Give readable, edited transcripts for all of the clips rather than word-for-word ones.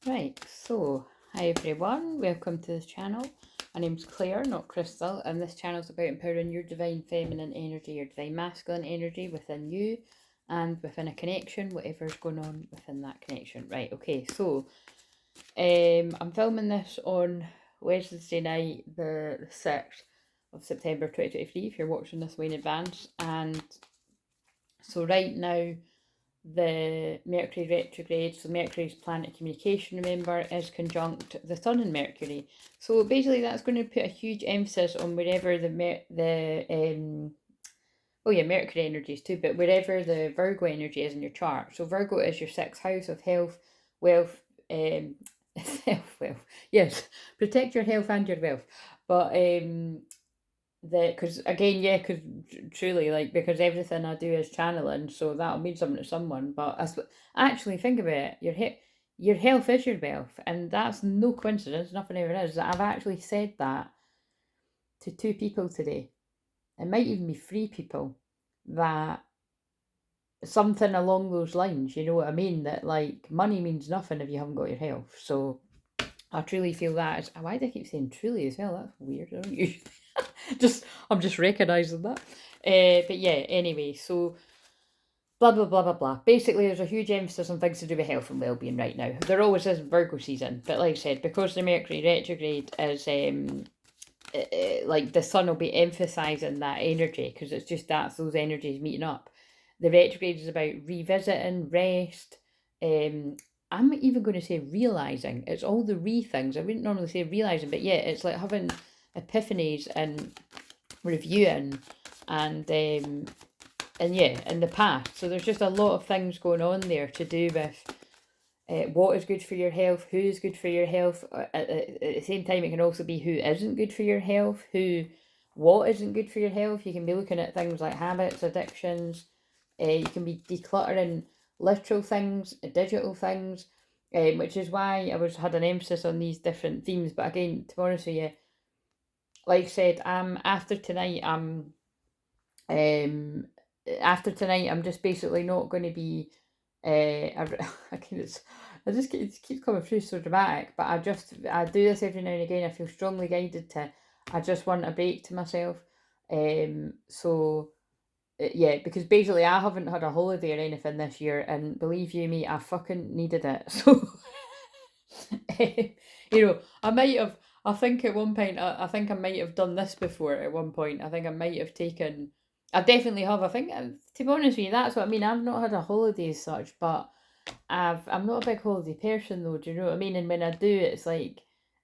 Right, so hi everyone, welcome to this channel. My name's Claire, not Crystal, and this channel is about empowering your divine feminine energy, your divine masculine energy within you and within a connection, whatever's going on within that connection. Right, okay, so I'm filming this on Wednesday night, the 6th of September 2023, if you're watching this way in advance. And so right now, the Mercury retrograde, so Mercury's planet of communication, remember, is conjunct the Sun and Mercury. So basically that's going to put a huge emphasis on wherever Mercury energies too, but wherever the Virgo energy is in your chart. So Virgo is your 6th house of health, wealth, wealth. Yes, protect your health and your wealth. But because truly, like, because everything I do is channeling, so that'll mean something to someone. But actually think about it, your health is your wealth, and that's no coincidence, nothing ever is. I've actually said that to 2 people today. It might even be 3 people, that something along those lines, you know what I mean? That, like, money means nothing if you haven't got your health. So I truly feel that is, why do I keep saying truly as well? That's weird, I don't usually. I'm just recognising that. But yeah, anyway, so blah blah blah blah blah. Basically, there's a huge emphasis on things to do with health and well-being right now. There always is Virgo season, but like I said, because the Mercury retrograde is like the Sun will be emphasising that energy, because it's just that's those energies meeting up. The retrograde is about revisiting, rest. I'm even going to say realising. It's all the things. I wouldn't normally say realising, but yeah, it's like having epiphanies and reviewing and yeah, in the past. So there's just a lot of things going on there to do with what is good for your health, who is good for your health. At the same time, it can also be who isn't good for your health, what isn't good for your health. You can be looking at things like habits, addictions. You can be decluttering literal things, digital things, which is why I had an emphasis on these different themes. But again, to be honest with you, like I said, after tonight, after tonight, I'm just basically not going to be. I just it keeps coming through so dramatic, but I do this every now and again. I feel strongly guided to. I just want a break to myself. So yeah, because basically I haven't had a holiday or anything this year, and believe you me, I fucking needed it. So you know, I might have. I think at one point, I think I might have done this before. At one point, I think I might have taken. I definitely have. I think, to be honest with you, that's what I mean. I've not had a holiday as such, but I'm not a big holiday person though. Do you know what I mean? And when I do, it's like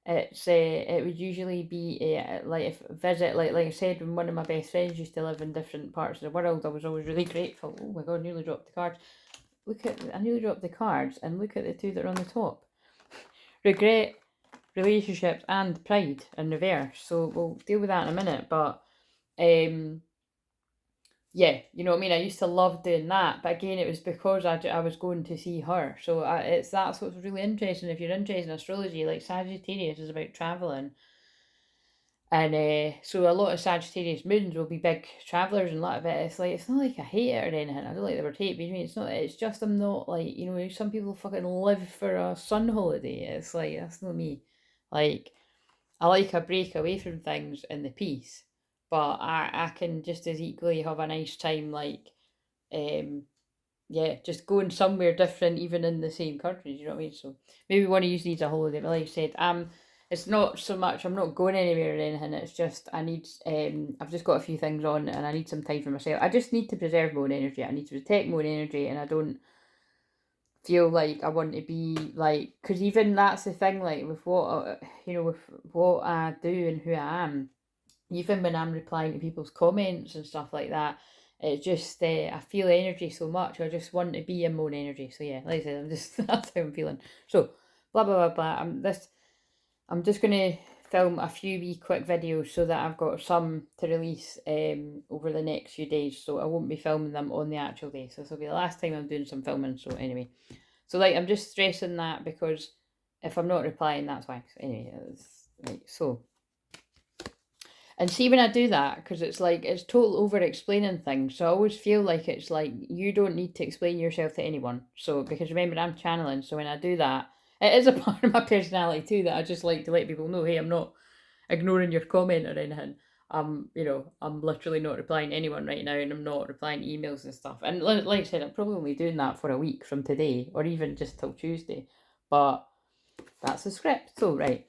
it would usually be like if visit like I said, when one of my best friends used to live in different parts of the world, I was always really grateful. Oh my god, I nearly dropped the cards. I nearly dropped the cards, and look at the 2 that are on the top. Regret, relationships, and pride in reverse. So we'll deal with that in a minute. But yeah, you know what I mean? I used to love doing that, but again, it was because I was going to see her. So that's what's really interesting. If you're interested in astrology, like Sagittarius is about travelling. And so a lot of Sagittarius moons will be big travellers, and a lot of it, it's not like I hate it or anything. I don't like the word hate, but I mean, it's just I'm not like, you know, some people fucking live for a sun holiday. It's like, that's not me. Like, I like a break away from things and the peace, but I can just as equally have a nice time, like, yeah, just going somewhere different, even in the same country. Do you know what I mean? So maybe one of you needs a holiday. But like I said, it's not so much I'm not going anywhere or anything. It's just I've just got a few things on, and I need some time for myself. I just need to preserve my own energy. I need to protect my own energy, and I don't feel like I want to be like, because even that's the thing, like with what with what I do and who I am, even when I'm replying to people's comments and stuff like that, it's just I feel energy so much. I just want to be in my own energy. So yeah, like I said, I'm just that's how I'm feeling. So blah blah blah blah. I'm just gonna film a few wee quick videos so that I've got some to release over the next few days. So I won't be filming them on the actual day. So this will be the last time I'm doing some filming. So anyway, so like I'm just stressing that because if I'm not replying, that's why. So anyway, right. So. And see, when I do that, because it's like, it's total over explaining things. So I always feel like it's like, you don't need to explain yourself to anyone. So, because remember, I'm channeling. So when I do that, it is a part of my personality too, that I just like to let people know, hey, I'm not ignoring your comment or anything. I'm literally not replying to anyone right now, and I'm not replying to emails and stuff. And like I said, I'm probably only doing that for a week from today, or even just till Tuesday. But that's the script. So, right.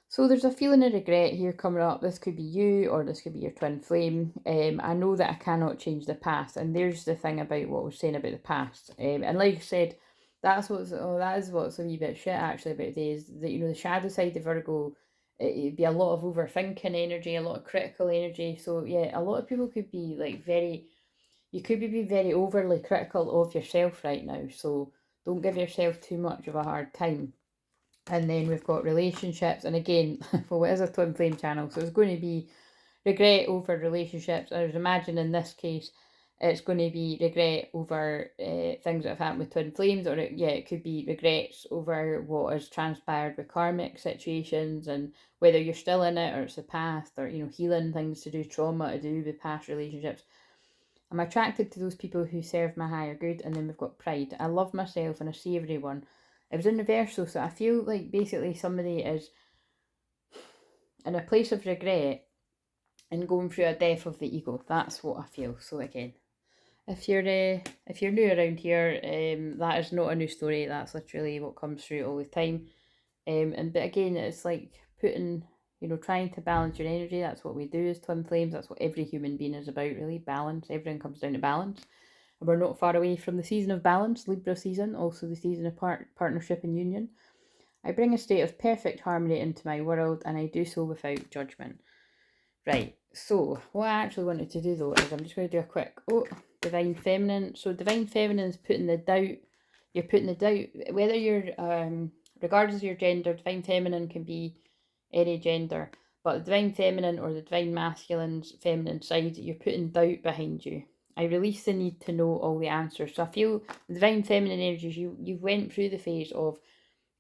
So there's a feeling of regret here coming up. This could be you, or this could be your twin flame. I know that I cannot change the past, and there's the thing about what we're saying about the past. And like I said, that is what's a wee bit shit actually about today, is that, the shadow side of Virgo, it'd be a lot of overthinking energy, a lot of critical energy. So yeah, a lot of people could be like you could be very overly critical of yourself right now. So don't give yourself too much of a hard time. And then we've got relationships, and again, well, it is a twin flame channel, so it's going to be regret over relationships. I would imagine in this case, it's going to be regret over things that have happened with twin flames, or it could be regrets over what has transpired with karmic situations, and whether you're still in it or it's the past, or healing things to do, trauma to do with past relationships. I'm attracted to those people who serve my higher good. And then we've got pride. I love myself and I see everyone. It was in reversal, so I feel like basically somebody is in a place of regret and going through a death of the ego. That's what I feel. So again, if you're new around here, that is not a new story. That's literally what comes through all the time. But again, it's like trying to balance your energy. That's what we do as twin flames. That's what every human being is about, really. Balance. Everything comes down to balance. And we're not far away from the season of balance, Libra season, also the season of partnership and union. I bring a state of perfect harmony into my world, and I do so without judgment. Right, so what I actually wanted to do though is I'm just going to do a quick, Divine Feminine. So Divine Feminine is putting the doubt, you're putting the doubt, whether you're, regardless of your gender, Divine Feminine can be any gender, but the Divine Feminine or the Divine Masculine's feminine side, you're putting doubt behind you. I release the need to know all the answers. So I feel the Divine Feminine energies, you went through the phase of,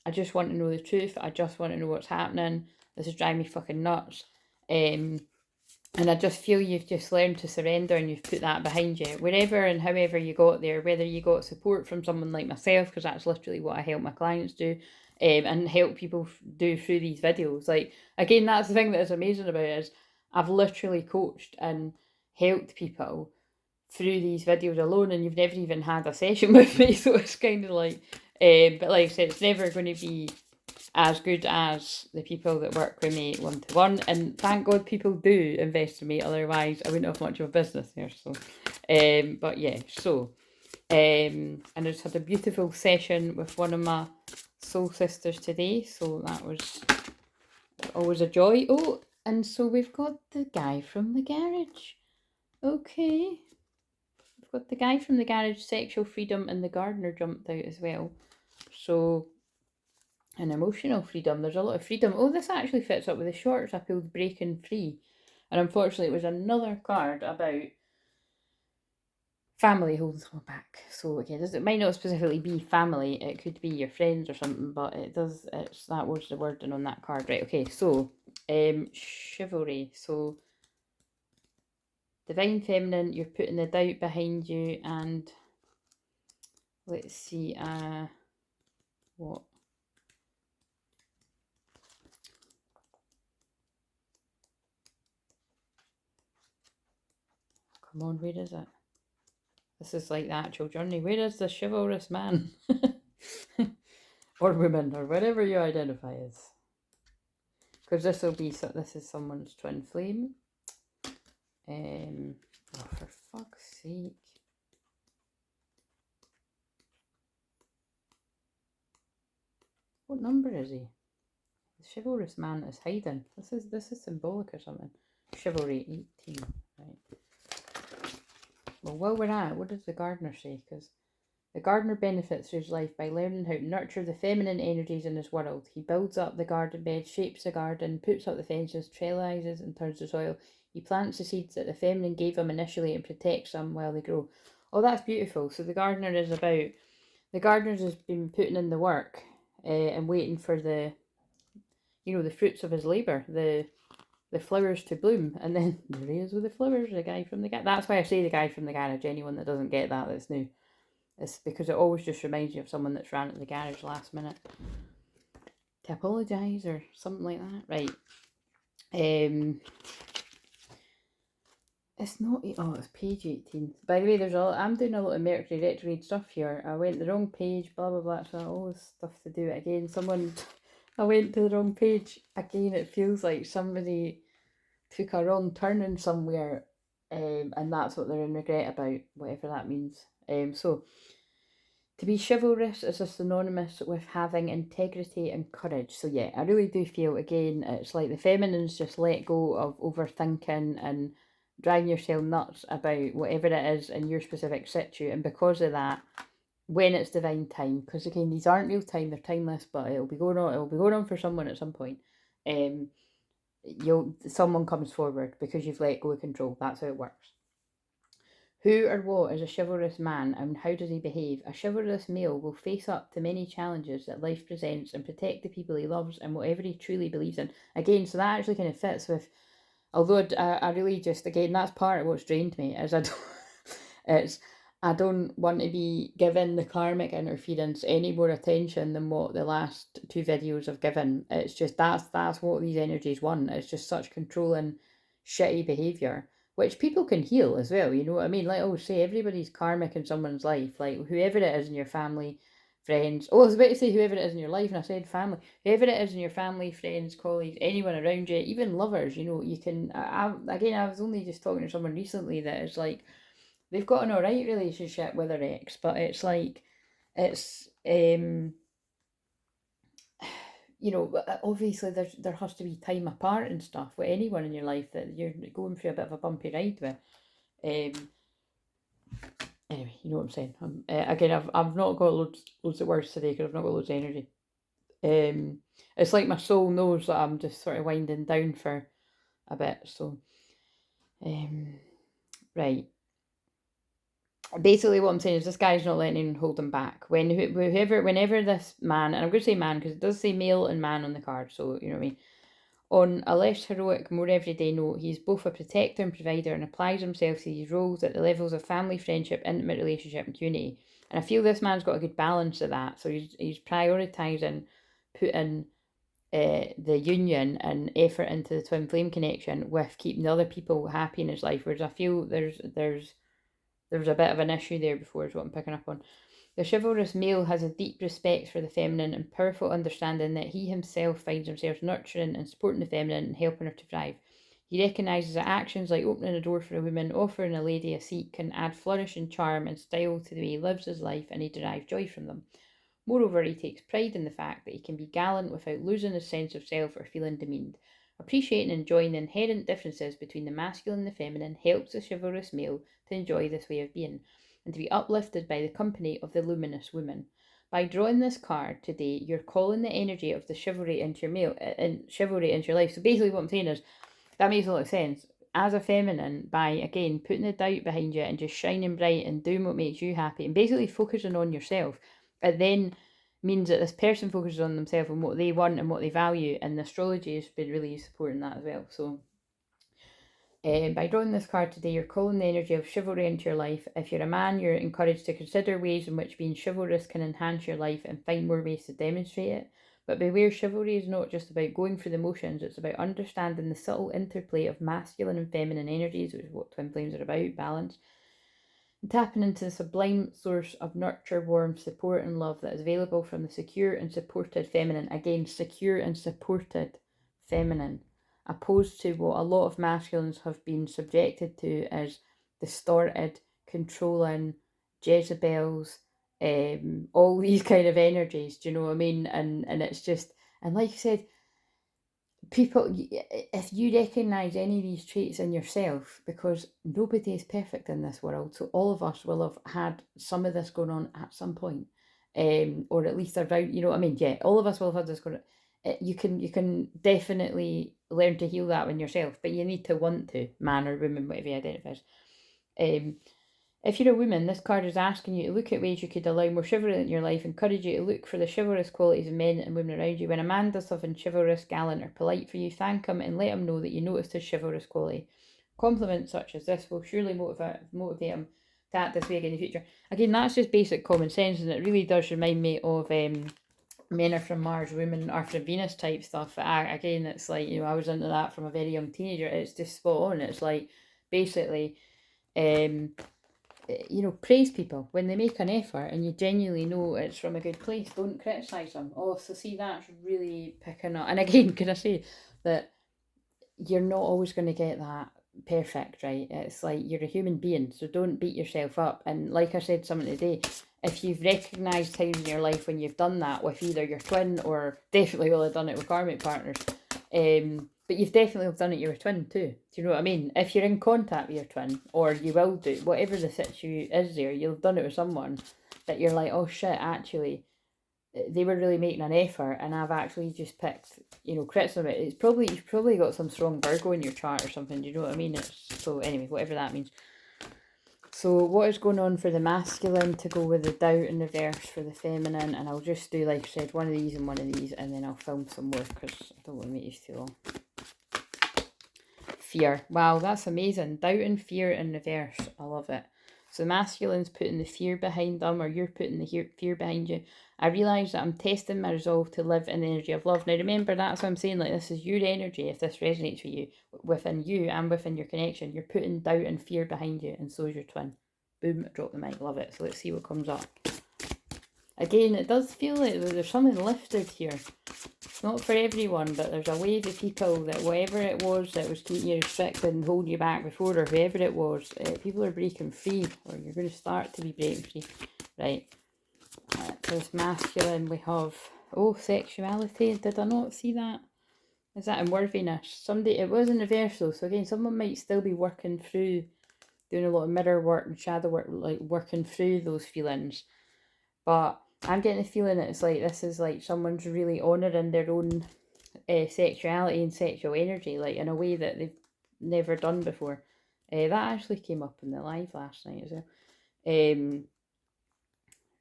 I just want to know the truth, I just want to know what's happening, this is driving me fucking nuts. And I just feel you've just learned to surrender, and you've put that behind you. Wherever and however you got there, whether you got support from someone like myself, because that's literally what I help my clients do, and help people do through these videos. Like, again, that's the thing that is amazing about it, is I've literally coached and helped people through these videos alone, and you've never even had a session with me. So it's kind of like, but like I said, it's never going to be as good as the people that work with me one-to-one, and thank God people do invest in me, otherwise I wouldn't have much of a business there. So but yeah, so and I just had a beautiful session with one of my soul sisters today, so that was always a joy. Oh, and so we've got the guy from the garage. Okay, we've got the guy from the garage, sexual freedom, and the gardener jumped out as well. So, and emotional freedom. There's a lot of freedom. Oh, this actually fits up with the shorts I pulled, breaking free. And unfortunately, it was another card about family holding someone back. So again, it might not specifically be family. It could be your friends or something, but that was the wording on that card. Right, okay, so chivalry. So Divine Feminine, you're putting the doubt behind you, and let's see, what? Come on, where is it? This is like the actual journey. Where is the chivalrous man? Or woman, or whatever you identify as. Because this is someone's twin flame. Oh, for fuck's sake. What number is he? The chivalrous man is hiding. This is symbolic or something. Chivalry 18, right. Well, while we're at it, what does the gardener say? Because the gardener benefits through his life by learning how to nurture the feminine energies in his world. He builds up the garden bed, shapes the garden, puts up the fences, trellises and turns the soil. He plants the seeds that the feminine gave him initially and protects them while they grow. Oh, that's beautiful. So the gardener's has been putting in the work and waiting for the fruits of his labour, the flowers to bloom, and then there he is with the flowers, the guy from the garage. That's why I say the guy from the garage. Anyone that doesn't get that's new. It's because it always just reminds you of someone that's ran at the garage last minute. to apologise or something like that. Right. It's not, oh, it's page 18. By the way, I'm doing a lot of Mercury retrograde stuff here. I went the wrong page, blah, blah, blah. So all this stuff to do it again. I went to the wrong page. Again, it feels like somebody took a wrong turn in somewhere. And that's what they're in regret about, whatever that means. So, to be chivalrous is synonymous with having integrity and courage. So yeah, I really do feel, again, it's like the feminines just let go of overthinking and driving yourself nuts about whatever it is in your specific situ. And because of that, when it's divine time, because again, these aren't real time, they're timeless, but it'll be going on for someone at some point. Someone comes forward because you've let go of control. That's how it works. Who or what is a chivalrous man, and how does he behave? A chivalrous male will face up to many challenges that life presents and protect the people he loves and whatever he truly believes in. Again, so that actually kind of fits with, although I really just, again, that's part of what's drained me, is I don't want to be given the karmic interference any more attention than what the last 2 videos have given. It's just, that's what these energies want. It's just such controlling, shitty behaviour, which people can heal as well, you know what I mean? Like I always say, everybody's karmic in someone's life, like whoever it is in your family, friends. Oh, I was about to say whoever it is in your life, and I said family. Whoever it is in your family, friends, colleagues, anyone around you, even lovers, you know, you can, I was only just talking to someone recently that is like, they've got an alright relationship with their ex, but it's like, it's, you know, obviously there has to be time apart and stuff with anyone in your life that you're going through a bit of a bumpy ride with. Anyway, you know what I'm saying. Again, I've not got loads of words today because I've not got loads of energy. It's like my soul knows that I'm just sort of winding down for a bit. So, right. Basically, what I'm saying is this guy's not letting anyone hold him back. Whenever this man, and I'm going to say man because it does say male and man on the card, so you know what I mean. On a less heroic, more everyday note, he's both a protector and provider and applies himself to these roles at the levels of family, friendship, intimate relationship, and community. And I feel this man's got a good balance of that. So he's prioritising putting the union and effort into the twin flame connection with keeping the other people happy in his life. Whereas I feel there's a bit of an issue there before, is what I'm picking up on. The chivalrous male has a deep respect for the feminine and powerful understanding that he himself finds himself nurturing and supporting the feminine and helping her to thrive. He recognises that actions like opening a door for a woman, offering a lady a seat can add flourish and charm and style to the way he lives his life, and he derives joy from them. Moreover, he takes pride in the fact that he can be gallant without losing his sense of self or feeling demeaned. Appreciating and enjoying the inherent differences between the masculine and the feminine helps the chivalrous male to enjoy this way of being and to be uplifted by the company of the luminous woman. By drawing this card today, you're calling the energy of the chivalry into your life. So basically what I'm saying is, that makes a lot of sense. As a feminine, by again putting the doubt behind you and just shining bright and doing what makes you happy and basically focusing on yourself, it then means that this person focuses on themselves and what they want and what they value, and the astrology has been really supporting that as well. So by drawing this card today, you're calling the energy of chivalry into your life. If you're a man, you're encouraged to consider ways in which being chivalrous can enhance your life and find more ways to demonstrate it. But beware, chivalry is not just about going through the motions, it's about understanding the subtle interplay of masculine and feminine energies, which is what twin flames are about, balance, and tapping into the sublime source of nurture, warmth, support, and love that is available from the secure and supported feminine. Again, secure and supported feminine, opposed to what a lot of masculines have been subjected to as distorted, controlling, Jezebels, all these kind of energies. Do you know what I mean? And it's just, and like you said, people, if you recognise any of these traits in yourself, because nobody is perfect in this world, so all of us will have had some of this going on at some point, or at least around, you know what I mean? Yeah, all of us will have had this going on. You can definitely learn to heal that in yourself, but you need to want to, man or woman, whatever you identify as. If you're a woman, this card is asking you to look at ways you could allow more chivalry in your life, encourage you to look for the chivalrous qualities of men and women around you. When a man does something chivalrous, gallant, or polite for you, thank him and let him know that you noticed his chivalrous quality. Compliments such as this will surely motivate him to act this way again in the future. Again, that's just basic common sense, and it really does remind me of men are from Mars, women are from Venus type stuff. Again, it's like, you know, I was into that from a very young teenager. It's just spot on. It's like, basically, you know, praise people when they make an effort and you genuinely know it's from a good place. Don't criticise them. Oh, so see, that's really picking up. And again, can I say that you're not always going to get that perfect, right? It's like, you're a human being, so don't beat yourself up. And like I said something today, if you've recognised times in your life when you've done that with either your twin, or definitely will have done it with karmic partners, but you've definitely done it with your twin too. Do you know what I mean? If you're in contact with your twin, or you will do, whatever the situation is there, you'll have done it with someone that you're like, oh shit, actually, they were really making an effort, and I've actually just picked, you know, criticism. It's probably, you've probably got some strong Virgo in your chart or something. Do you know what I mean? So anyway, whatever that means. So what is going on for the masculine to go with the doubt in reverse for the feminine? And I'll just do, like I said, one of these and one of these, and then I'll film some more because I don't want to make these too long. Fear. Wow, that's amazing. Doubt and fear in reverse. I love it. So the masculine's putting the fear behind them, or you're putting the fear behind you. I realise that I'm testing my resolve to live in the energy of love. Now remember, that's what I'm saying, like, this is your energy. If this resonates with you, within you and within your connection, you're putting doubt and fear behind you, and so is your twin. Boom, drop the mic, love it. So let's see what comes up. Again, it does feel like there's something lifted here. It's not for everyone, but there's a wave of people that whatever it was that was keeping you restricted and holding you back before, or whoever it was, people are breaking free, or you're going to start to be breaking free. Right. There's masculine, we have, oh, sexuality. Did I not see that? Is that unworthiness? Somebody, it was in reverse though, so again, someone might still be working through, doing a lot of mirror work and shadow work, like working through those feelings. But I'm getting the feeling it's like, this is like someone's really honouring their own sexuality and sexual energy, like in a way that they've never done before. That actually came up in the live last night as well.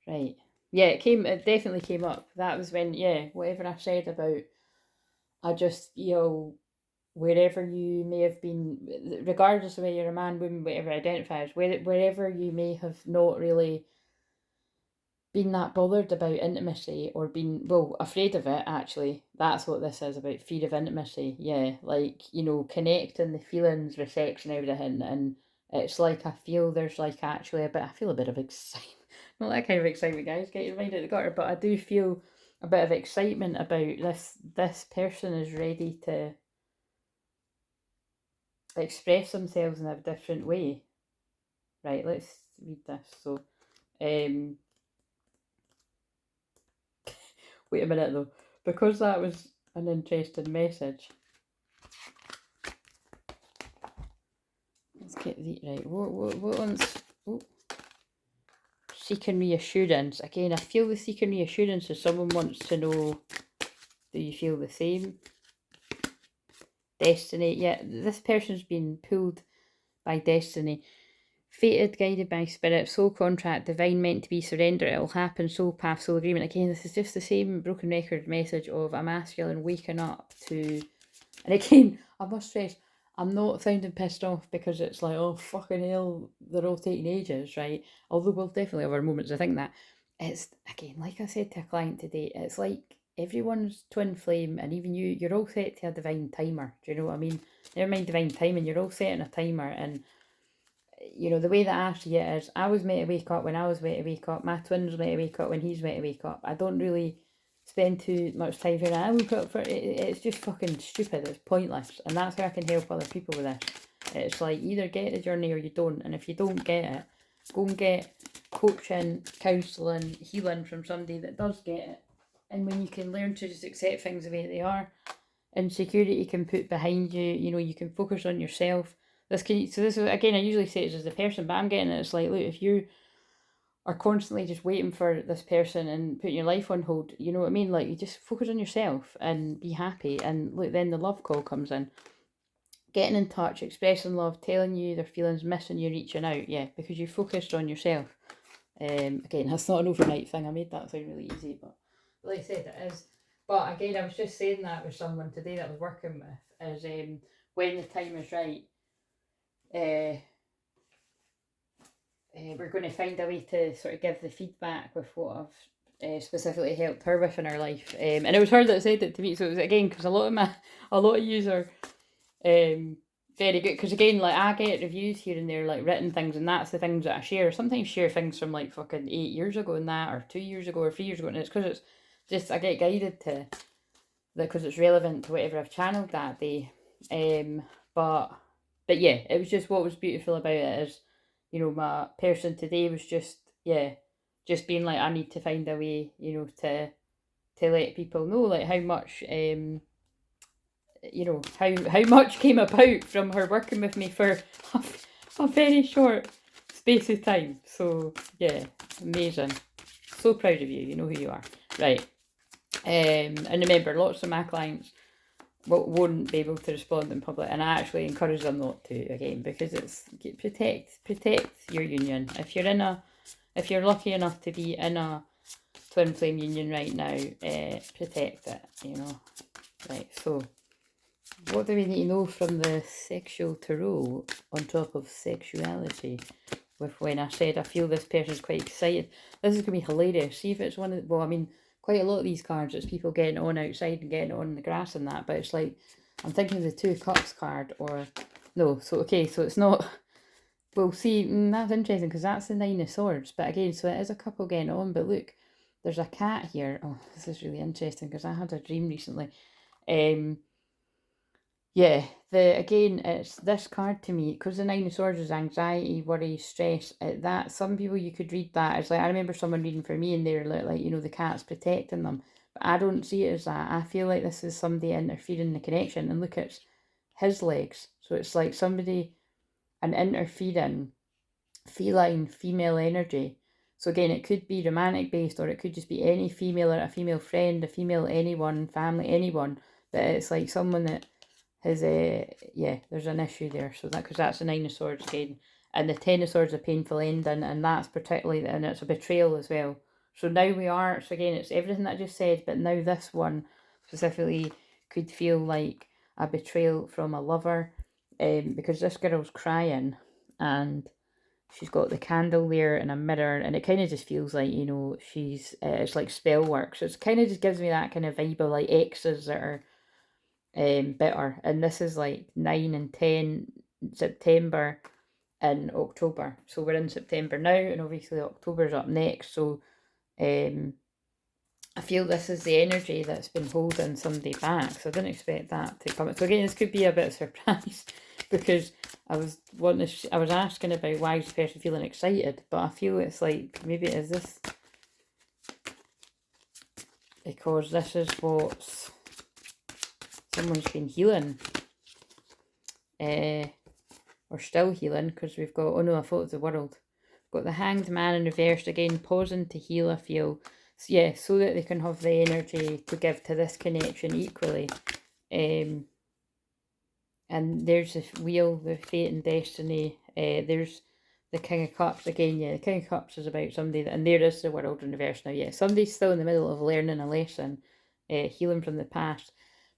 Right. Yeah, it definitely came up. That was when, yeah, whatever I said about, I just, you know, wherever you may have been, regardless of whether you're a man, woman, whatever identifies, wherever you may have not really been that bothered about intimacy, or been, well, afraid of it, actually. That's what this is about, fear of intimacy. Yeah, like, you know, connecting the feelings with sex and everything. And it's like, I feel there's like actually I feel a bit of excitement. Not that kind of excitement, guys, get your mind out of the gutter, but I do feel a bit of excitement about this person is ready to express themselves in a different way. Right, let's read this. So, wait a minute though, because that was an interesting message. Let's get the right. What one's, oh, seeking reassurance. Again, I feel the seeking reassurance is someone wants to know, do you feel the same? Destiny. Yeah, this person's been pulled by destiny. Fated, guided by spirit, soul contract, divine, meant to be, surrender, it'll happen, soul path, soul agreement. Again, this is just the same broken record message of a masculine waking up to, and again, I must stress, I'm not sounding pissed off because it's like, oh fucking hell, they're all taking ages, right? Although we'll definitely have our moments, I think that. It's, again, like I said to a client today, it's like everyone's twin flame, and even you're all set to a divine timer. Do you know what I mean? Never mind divine timing, you're all set in a timer. And you know, the way that I see it is, I was meant to wake up when I was meant to wake up. My twin's meant to wake up when he's meant to wake up. I don't really spend too much time here. I woke up for it. It's just fucking stupid. It's pointless. And that's how I can help other people with this. It's like, either get the journey or you don't. And if you don't get it, go and get coaching, counselling, healing from somebody that does get it. And when you can learn to just accept things the way they are, insecurity can put behind you, you know, you can focus on yourself. This is, again, I usually say it as the person, but I'm getting it, it's like, look, if you are constantly just waiting for this person and putting your life on hold, you know what I mean? Like, you just focus on yourself and be happy. And look, then the love call comes in. Getting in touch, expressing love, telling you their feelings, missing you, reaching out. Yeah, because you focused on yourself. Again, that's not an overnight thing. I made that sound really easy, but like I said, it is. But again, I was just saying that with someone today that I was working with, is when the time is right, we're going to find a way to sort of give the feedback with what I've specifically helped her with in her life. And it was her that said it to me. So it was, again, because a lot of yous are very good. Because again, like, I get reviews here and there, like written things, and that's the things that I share. Sometimes share things from like fucking 8 years ago and that, or 2 years ago, or 3 years ago, and it's because it's just, I get guided to because it's relevant to whatever I've channeled that day. But yeah, it was just, what was beautiful about it is, you know, my person today was just, yeah, just being like, I need to find a way, you know, to let people know like how much you know, how much came about from her working with me for a very short space of time. So yeah, amazing. So proud of you. You know who you are. Right. And remember, lots of my clients won't be able to respond in public, and I actually encourage them not to, again, because it's protect your union. If you're lucky enough to be in a twin flame union right now, protect it, you know. Right, so what do we need to know from the sexual tarot on top of sexuality? With when I said I feel this person's quite excited. This is going to be hilarious. See if it's one of, well, I mean, quite a lot of these cards, it's people getting on outside and getting on the grass and that, but it's like, I'm thinking of the Two Cups card, or, no, so, okay, so it's not, well, see, that's interesting, because that's the Nine of Swords, but again, so it is a couple getting on, but look, there's a cat here. Oh, this is really interesting, because I had a dream recently. Yeah, again, it's this card to me, because the Nine of Swords is anxiety, worry, stress. That, some people, you could read that as like, I remember someone reading for me and they're like, you know, the cat's protecting them. But I don't see it as that. I feel like this is somebody interfering in the connection. And look, it's his legs. So it's like somebody, an interfering feline female energy. So again, it could be romantic based, or it could just be any female, or a female friend, a female anyone, family, anyone. But it's like someone that his yeah, there's an issue there. So that, because that's the Nine of Swords again, and the Ten of Swords, a painful ending, and that's particularly, and it's a betrayal as well. So now we are, so again, it's everything that I just said, but now this one specifically could feel like a betrayal from a lover, because this girl's crying, and she's got the candle there and a mirror, and it kind of just feels like, you know, she's it's like spell work. So it's kind of just gives me that kind of vibe of like exes that are bitter, and this is like 9 and 10 September and October. So we're in September now, and obviously October's up next. So I feel this is the energy that's been holding somebody back. So I didn't expect that to come. So again, this could be a bit of surprise because I was asking about why is the person feeling excited, but I feel it's like, maybe it is this, because this is what someone's been healing, or still healing, because we've got, oh no, I thought of the World. We've got the Hanged Man in reverse again, pausing to heal, I feel. So, yeah, so that they can have the energy to give to this connection equally. And there's the Wheel, the Fate and Destiny. There's the King of Cups again. Yeah, the King of Cups is about somebody, and there is the World in reverse now. Yeah, somebody's still in the middle of learning a lesson, healing from the past,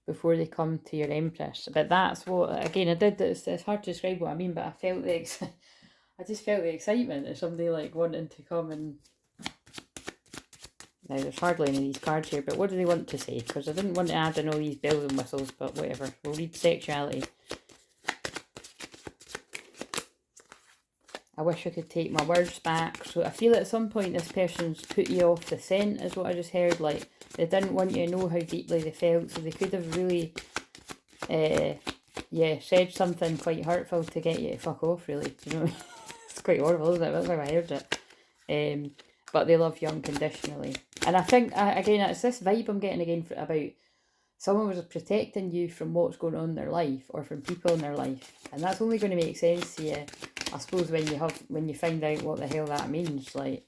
before they come to your Empress. But that's what, again, I did, it's hard to describe what I mean, but I felt I just felt the excitement of somebody like wanting to come and, now there's hardly any of these cards here, but what do they want to say? Because I didn't want to add in all these bells and whistles, but whatever, we'll read sexuality. I wish I could take my words back. So I feel at some point this person's put you off the scent, is what I just heard. Like, they didn't want you to know how deeply they felt, so they could have really, yeah, said something quite hurtful to get you to fuck off, really. You know, it's quite horrible, isn't it? That's how I heard it. But they love you unconditionally. And I think, again, it's this vibe I'm getting again about someone was protecting you from what's going on in their life, or from people in their life. And that's only going to make sense to you, I suppose, when you find out what the hell that means. Like,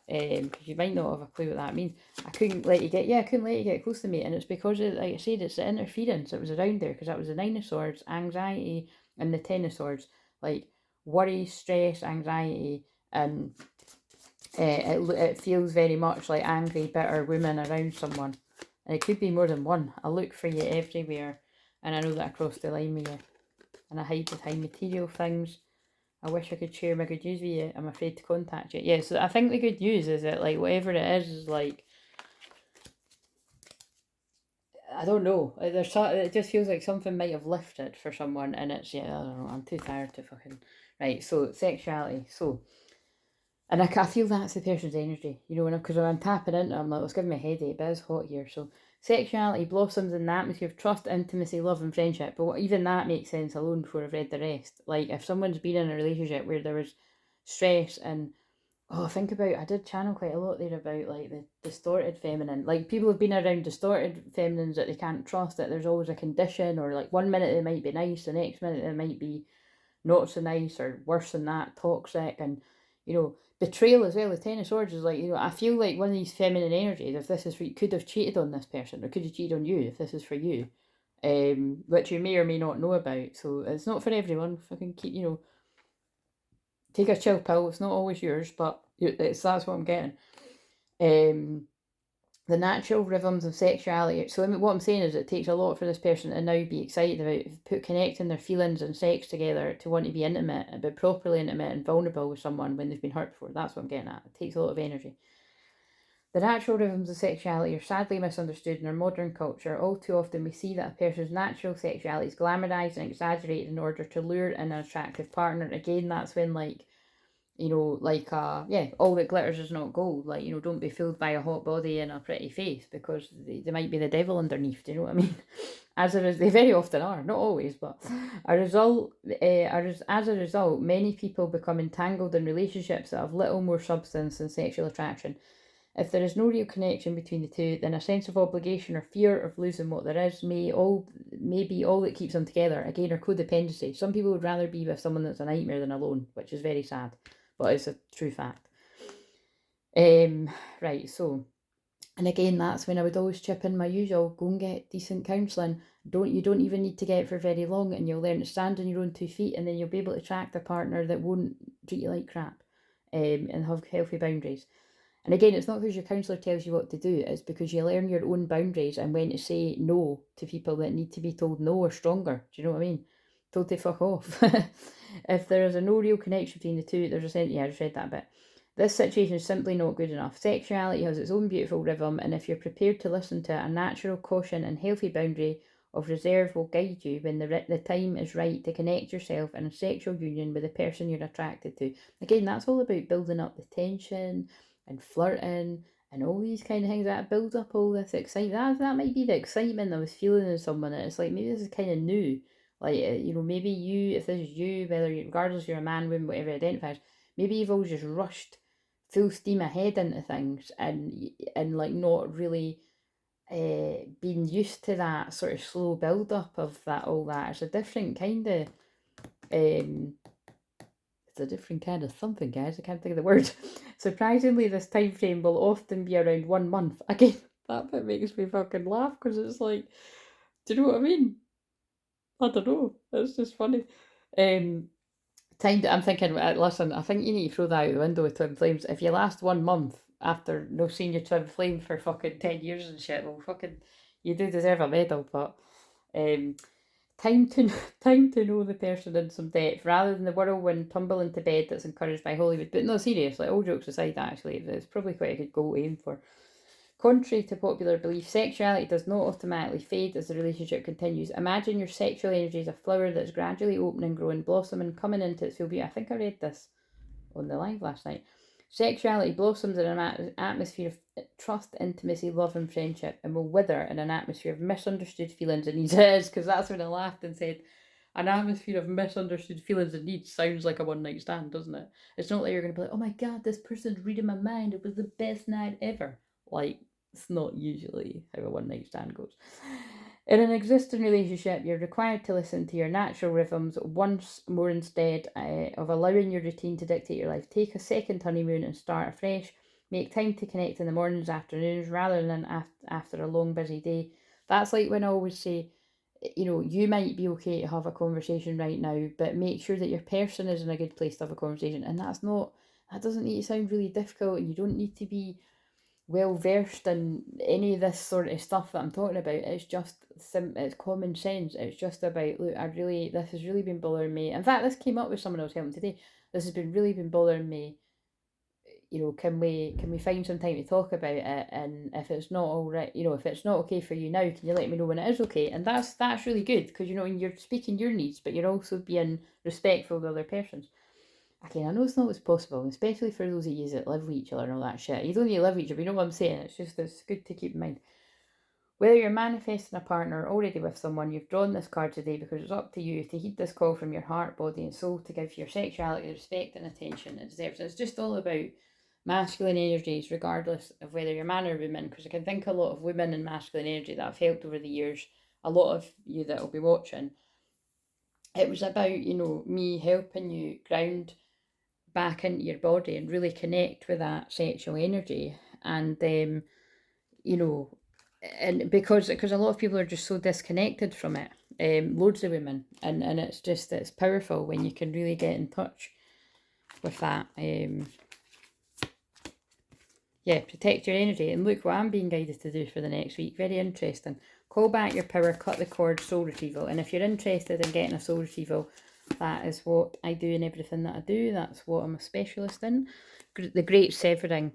because you might not have a clue what that means. I couldn't let you get close to me, and it's because of, like I said, it's the interference that was around there, because that was the Nine of Swords, anxiety, and the Ten of Swords, like worry, stress, anxiety, and it feels very much like angry, bitter woman around someone, and it could be more than one. I look for you everywhere, and I know that I crossed the line with you, and I hide behind material things. I wish I could share my good news with you. I'm afraid to contact you. Yeah, so I think the good news is that, like, whatever it is like, I don't know. It just feels like something might have lifted for someone, and it's, yeah, I don't know. I'm too tired to fucking. Right, so sexuality. So, and I feel that's the person's energy, you know, because when I'm tapping into it, I'm like, it's giving me a headache, but it's hot here. So, sexuality blossoms in the atmosphere of trust, intimacy, love, and friendship. But even that makes sense alone before I've read the rest. Like, if someone's been in a relationship where there was stress and, oh, think about, I did channel quite a lot there about like the distorted feminine. Like, people have been around distorted feminines that they can't trust, that there's always a condition, or like 1 minute they might be nice, the next minute they might be not so nice, or worse than that, toxic. And, you know, betrayal as well. The Ten of Swords is like, you know, I feel like one of these feminine energies, if this is for you, could have cheated on this person, or could have cheated on you if this is for you, which you may or may not know about. So it's not for everyone. Fucking keep, you know, take a chill pill. It's not always yours, but that's what I'm getting. The natural rhythms of sexuality. So what I'm saying is, it takes a lot for this person to now be excited about connecting their feelings and sex together, to want to be intimate, but properly intimate and vulnerable with someone when they've been hurt before. That's what I'm getting at. It takes a lot of energy. The natural rhythms of sexuality are sadly misunderstood in our modern culture. All too often we see that a person's natural sexuality is glamorized and exaggerated in order to lure in an attractive partner. Again, that's when, like, you know, like, all that glitters is not gold. Like, you know, don't be fooled by a hot body and a pretty face, because they might be the devil underneath. Do you know what I mean? As they very often are, not always, but as a result, many people become entangled in relationships that have little more substance than sexual attraction. If there is no real connection between the two, then a sense of obligation or fear of losing what there is may be all that keeps them together. Again, or codependency. Some people would rather be with someone that's a nightmare than alone, which is very sad, but it's a true fact. Right, so, and again, that's when I would always chip in my usual: go and get decent counselling. You don't even need to get it for very long, and you'll learn to stand on your own 2 feet, and then you'll be able to attract a partner that won't treat you like crap, and have healthy boundaries. And again, it's not because your counsellor tells you what to do, it's because you learn your own boundaries and when to say no to people that need to be told no, or stronger. Do you know what I mean? Told to fuck off. If there is no real connection between the two, there's I just read that bit. This situation is simply not good enough. Sexuality has its own beautiful rhythm, and if you're prepared to listen to it, a natural caution and healthy boundary of reserve will guide you when the time is right to connect yourself in a sexual union with the person you're attracted to. Again, that's all about building up the tension and flirting and all these kind of things that build up all this excitement. That might be the excitement I was feeling in someone. It's like, maybe this is kind of new. Like, you know, maybe you, if this is you, regardless you're a man, woman, whatever identifies, maybe you've always just rushed full steam ahead into things, and like not really been used to that sort of slow build up of all that. It's a different kind of something, guys. I can't think of the word. Surprisingly, this time frame will often be around 1 month. Again, that bit makes me fucking laugh, because it's like, do you know what I mean? I don't know. It's just funny. I'm thinking, listen, I think you need to throw that out the window with twin flames. If you last 1 month after no seeing your twin flame for fucking 10 years and shit, well, fucking, you do deserve a medal. But time to time to know the person in some depth, rather than the whirlwind tumble into bed that's encouraged by Hollywood. But no, seriously, all jokes aside, actually, it's probably quite a good goal to aim for. Contrary to popular belief, sexuality does not automatically fade as the relationship continues. Imagine your sexual energy as a flower that's gradually opening, growing, blossoming, coming into its full beauty. I think I read this on the live last night. Sexuality blossoms in an atmosphere of trust, intimacy, love, and friendship, and will wither in an atmosphere of misunderstood feelings and needs. It is, because that's when I laughed and said, an atmosphere of misunderstood feelings and needs sounds like a one-night stand, doesn't it? It's not like you're going to be like, oh my god, this person's reading my mind, it was the best night ever. Like, it's not usually how a one-night stand goes. In an existing relationship, you're required to listen to your natural rhythms once more instead of allowing your routine to dictate your life. Take a second honeymoon and start afresh. Make time to connect in the mornings, afternoons, rather than after a long, busy day. That's like when I always say, you know, you might be okay to have a conversation right now, but make sure that your person is in a good place to have a conversation. And that doesn't need to sound really difficult, and you don't need to be well versed in any of this sort of stuff that I'm talking about. It's just it's common sense. It's just about, look, this has really been bothering me. In fact, this came up with someone else helping today. This has been bothering me. you know, can we find some time to talk about it? And if it's not all right, you know, if it's not okay for you now, can you let me know when it is okay? And that's really good, because, you know, when you're speaking your needs, but you're also being respectful of the other person's. Again, I know it's not always possible, especially for those of you that live with each other and all that shit. You don't need to live with each other, you know what I'm saying? It's good to keep in mind. Whether you're manifesting a partner already with someone, you've drawn this card today because it's up to you to heed this call from your heart, body, and soul to give your sexuality the respect and attention it deserves. It's just all about masculine energies, regardless of whether you're man or woman, because I can think a lot of women in masculine energy that I've helped over the years, a lot of you that will be watching. It was about, you know, me helping you ground back into your body and really connect with that sexual energy. And you know, and because a lot of people are just so disconnected from it, loads of women, and it's powerful when you can really get in touch with that. Yeah, protect your energy. And look what I'm being guided to do for the next week. Very interesting. Call back your power, cut the cord, soul retrieval. And if you're interested in getting a soul retrieval, that is what I do in everything that I do. That's what I'm a specialist in. The great severing.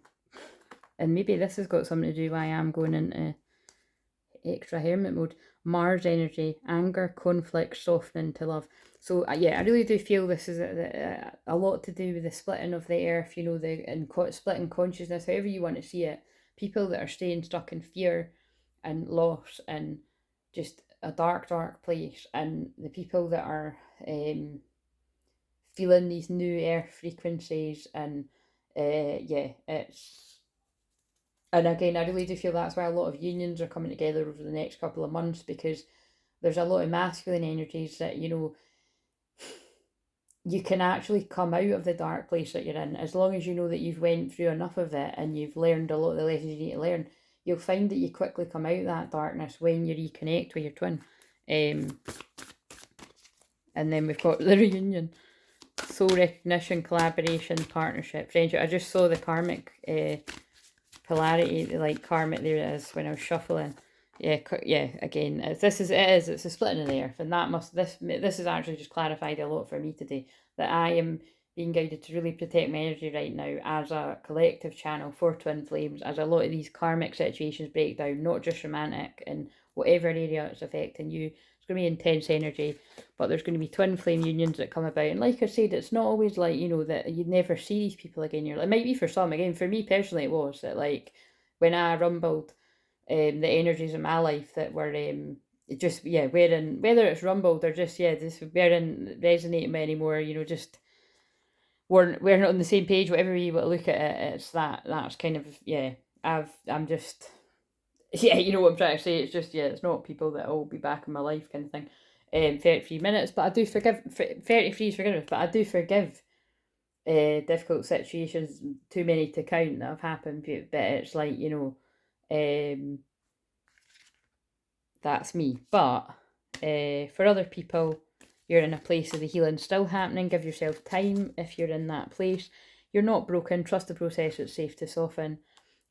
And maybe this has got something to do why I'm going into extra hermit mode. Mars energy, anger, conflict, softening to love. So yeah, I really do feel this is a lot to do with the splitting of the earth, you know, splitting consciousness, however you want to see it. People that are staying stuck in fear and loss and just a dark, dark place, and the people that are feeling these new earth frequencies. And yeah, and again, I really do feel that's why a lot of unions are coming together over the next couple of months, because there's a lot of masculine energies that, you know, you can actually come out of the dark place that you're in, as long as you know that you've went through enough of it and you've learned a lot of the lessons you need to learn. You'll find that you quickly come out of that darkness when you reconnect with your twin. And then we've got the reunion, soul recognition, collaboration, partnership, friendship. I just saw the karmic polarity, like karmic, there it is when I was shuffling. Yeah, again, it's a splitting of the earth, and this has actually just clarified a lot for me today, that I am being guided to really protect my energy right now as a collective channel for twin flames, as a lot of these karmic situations break down, not just romantic, and whatever area it's affecting you. It's going to be intense energy, but there's going to be twin flame unions that come about. And like I said, it's not always like, you know, that you'd never see these people again. It might be for some. Again, for me personally, it was that, like, when I rumbled the energies in my life that were just, yeah, wearing, whether it's rumbled or just, yeah, this weren't resonating with me anymore, you know, just we're not on the same page, whatever you want to look at it. It's that's kind of, yeah, I'm just, yeah, you know what I'm trying to say. It's just, yeah, it's not people that will be back in my life kind of thing. 33 minutes, but I do forgive. 33 is forgiveness, but I do forgive difficult situations, too many to count, that have happened. But it's like, you know, that's me. But for other people, you're in a place of the healing still happening. Give yourself time if you're in that place. You're not broken. Trust the process. It's safe to soften.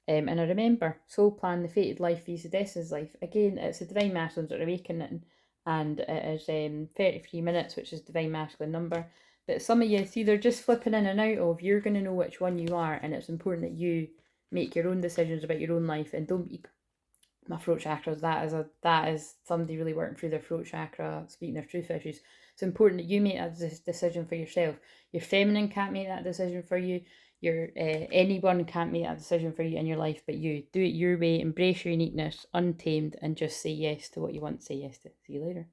And I remember, soul plan, the fated life, visa Dessa's life. Again, it's the divine masculines that are awakening, and it is 33 minutes, which is divine masculine number. But some of you, see, they're just flipping in and out of, you're going to know which one you are, and it's important that you make your own decisions about your own life, and don't be my throat chakras. That is somebody really working through their throat chakra, speaking their truth issues. It's important that you make that decision for yourself. Your feminine can't make that decision for you. Your anyone can't make that decision for you in your life, but you do it your way. Embrace your uniqueness, untamed, and just say yes to what you want to say yes to. See you later.